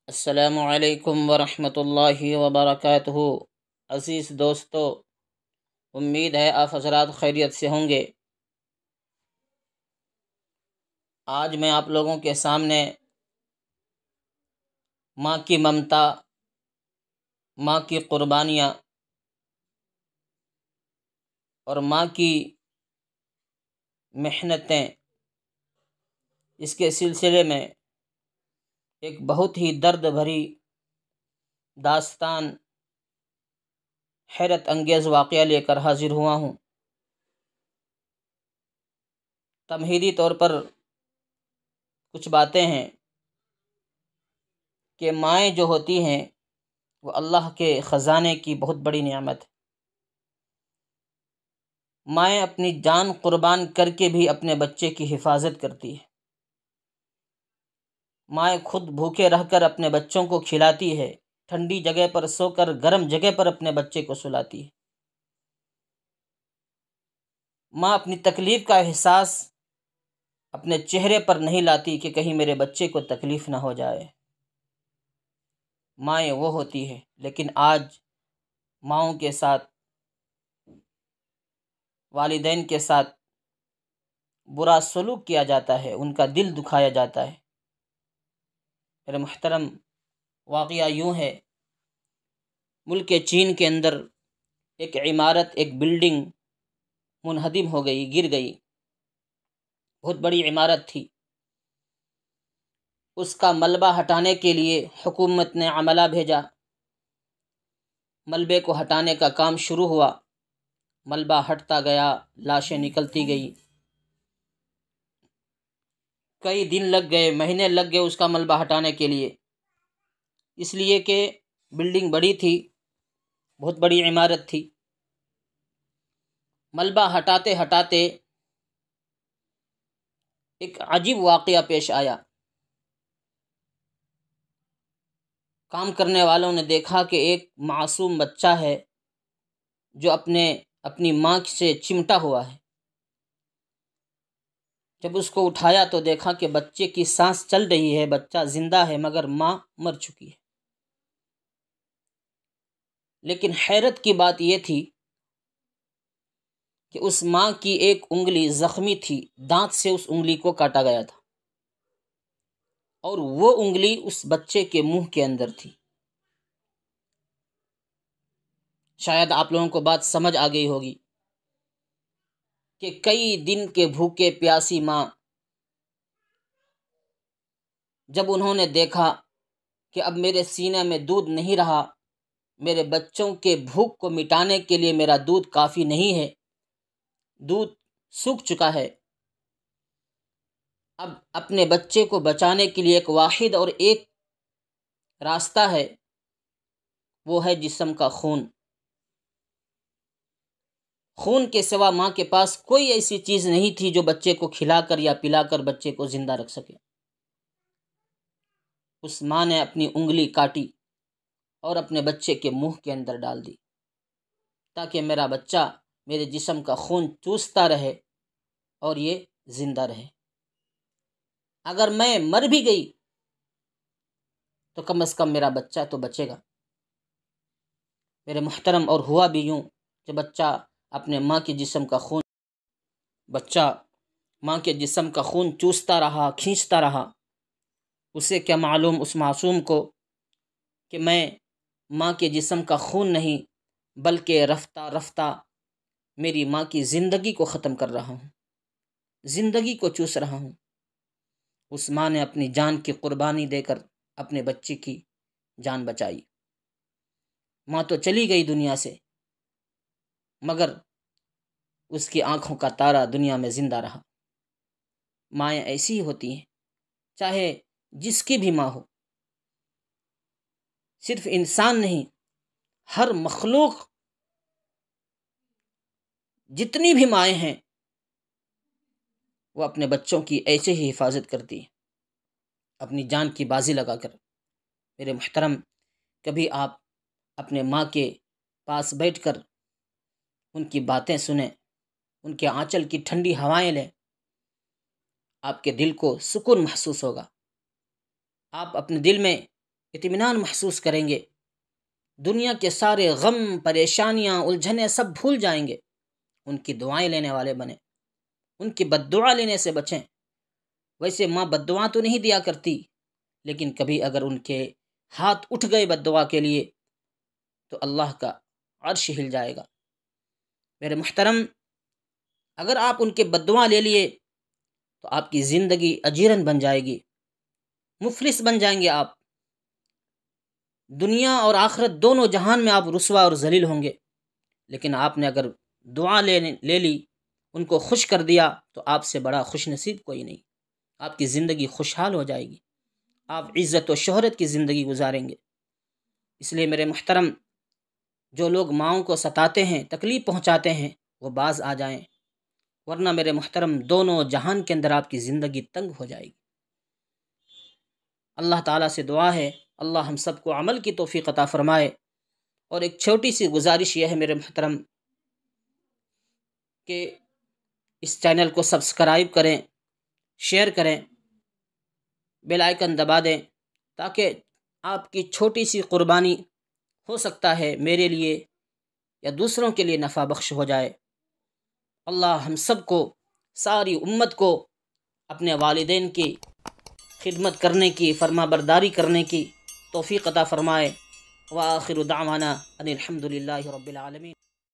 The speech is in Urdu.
السلام علیکم ورحمۃ اللہ وبرکاتہ۔ عزیز دوستو، امید ہے آپ حضرات خیریت سے ہوں گے۔ آج میں آپ لوگوں کے سامنے ماں کی ممتا، ماں کی قربانیاں اور ماں کی محنتیں، اس کے سلسلے میں ایک بہت ہی درد بھری داستان، حیرت انگیز واقعہ لے کر حاضر ہوا ہوں۔ تمہیدی طور پر کچھ باتیں ہیں کہ مائیں جو ہوتی ہیں وہ اللہ کے خزانے کی بہت بڑی نعمت ہے۔ مائیں اپنی جان قربان کر کے بھی اپنے بچے کی حفاظت کرتی ہے۔ مائیں خود بھوکے رہ کر اپنے بچوں کو کھلاتی ہے، ٹھنڈی جگہ پر سو کر گرم جگہ پر اپنے بچے کو سلاتی ہے۔ ماں اپنی تکلیف کا احساس اپنے چہرے پر نہیں لاتی کہ کہیں میرے بچے کو تکلیف نہ ہو جائے۔ مائیں وہ ہوتی ہے، لیکن آج ماؤں کے ساتھ، والدین کے ساتھ برا سلوک کیا جاتا ہے، ان کا دل دکھایا جاتا ہے۔ میرے محترم، واقعہ یوں ہے، ملک چین کے اندر ایک عمارت، ایک بلڈنگ منہدم ہو گئی، گر گئی۔ بہت بڑی عمارت تھی۔ اس کا ملبہ ہٹانے کے لیے حکومت نے عملہ بھیجا۔ ملبے کو ہٹانے کا کام شروع ہوا۔ ملبہ ہٹتا گیا، لاشیں نکلتی گئی۔ کئی دن لگ گئے، مہینے لگ گئے اس کا ملبہ ہٹانے کے لیے، اس لیے کہ بلڈنگ بڑی تھی، بہت بڑی عمارت تھی۔ ملبہ ہٹاتے ہٹاتے ایک عجیب واقعہ پیش آیا۔ کام کرنے والوں نے دیکھا کہ ایک معصوم بچہ ہے جو اپنی ماں سے چمٹا ہوا ہے۔ جب اس کو اٹھایا تو دیکھا کہ بچے کی سانس چل رہی ہے، بچہ زندہ ہے، مگر ماں مر چکی ہے۔ لیکن حیرت کی بات یہ تھی کہ اس ماں کی ایک انگلی زخمی تھی، دانت سے اس انگلی کو کاٹا گیا تھا، اور وہ انگلی اس بچے کے منہ کے اندر تھی۔ شاید آپ لوگوں کو بات سمجھ آ گئی ہوگی کہ کئی دن کے بھوکے پیاسی ماں، جب انہوں نے دیکھا کہ اب میرے سینے میں دودھ نہیں رہا، میرے بچوں کے بھوک کو مٹانے کے لیے میرا دودھ کافی نہیں ہے، دودھ سوکھ چکا ہے، اب اپنے بچے کو بچانے کے لیے ایک واحد اور ایک راستہ ہے، وہ ہے جسم کا خون۔ خون کے سوا ماں کے پاس کوئی ایسی چیز نہیں تھی جو بچے کو کھلا کر یا پلا کر بچے کو زندہ رکھ سکے۔ اس ماں نے اپنی انگلی کاٹی اور اپنے بچے کے منہ کے اندر ڈال دی، تاکہ میرا بچہ میرے جسم کا خون چوستا رہے اور یہ زندہ رہے۔ اگر میں مر بھی گئی تو کم از کم میرا بچہ تو بچے گا۔ میرے محترم، اور ہوا بھی یوں کہ بچہ اپنے ماں کے جسم کا خون، بچہ ماں کے جسم کا خون چوستا رہا، کھینچتا رہا۔ اسے کیا معلوم اس معصوم کو کہ میں ماں کے جسم کا خون نہیں، بلکہ رفتہ رفتہ میری ماں کی زندگی کو ختم کر رہا ہوں، زندگی کو چوس رہا ہوں۔ اس ماں نے اپنی جان کی قربانی دے کر اپنے بچے کی جان بچائی۔ ماں تو چلی گئی دنیا سے، مگر اس کی آنکھوں کا تارا دنیا میں زندہ رہا۔ مائیں ایسی ہی ہوتی ہیں، چاہے جس کی بھی ماں ہو، صرف انسان نہیں، ہر مخلوق، جتنی بھی مائیں ہیں وہ اپنے بچوں کی ایسے ہی حفاظت کرتی ہیں، اپنی جان کی بازی لگا کر۔ میرے محترم، کبھی آپ اپنے ماں کے پاس بیٹھ کر ان کی باتیں سنیں، ان کے آنچل کی ٹھنڈی ہوائیں لیں، آپ کے دل کو سکون محسوس ہوگا۔ آپ اپنے دل میں اطمینان محسوس کریں گے، دنیا کے سارے غم، پریشانیاں، الجھنیں سب بھول جائیں گے، ان کی دعائیں لینے والے بنیں، ان کی بد دعا لینے سے بچیں۔ ویسے ماں بد دعا تو نہیں دیا کرتی، لیکن کبھی اگر ان کے ہاتھ اٹھ گئے بد دعا کے لیے تو اللہ کا عرش ہل جائے گا۔ میرے محترم، اگر آپ ان کے بد دعا لے لیے تو آپ کی زندگی اجیرن بن جائے گی، مفلس بن جائیں گے آپ، دنیا اور آخرت دونوں جہان میں آپ رسوا اور ذلیل ہوں گے۔ لیکن آپ نے اگر دعا لے لی، ان کو خوش کر دیا، تو آپ سے بڑا خوش نصیب کوئی نہیں، آپ کی زندگی خوشحال ہو جائے گی، آپ عزت و شہرت کی زندگی گزاریں گے۔ اس لیے میرے محترم، جو لوگ ماؤں کو ستاتے ہیں، تکلیف پہنچاتے ہیں، وہ باز آ جائیں، ورنہ میرے محترم دونوں جہان کے اندر آپ کی زندگی تنگ ہو جائے گی۔ اللہ تعالیٰ سے دعا ہے اللہ ہم سب کو عمل کی توفیق عطا فرمائے۔ اور ایک چھوٹی سی گزارش یہ ہے میرے محترم کہ اس چینل کو سبسکرائب کریں، شیئر کریں، بیل آئیکن دبا دیں، تاکہ آپ کی چھوٹی سی قربانی ہو سکتا ہے میرے لیے یا دوسروں کے لیے نفع بخش ہو جائے۔ اللہ ہم سب کو، ساری امت کو اپنے والدین کی خدمت کرنے کی، فرما برداری کرنے کی توفیق عطا فرمائے۔ وآخر دعوانا ان الحمد للہ رب العالمین۔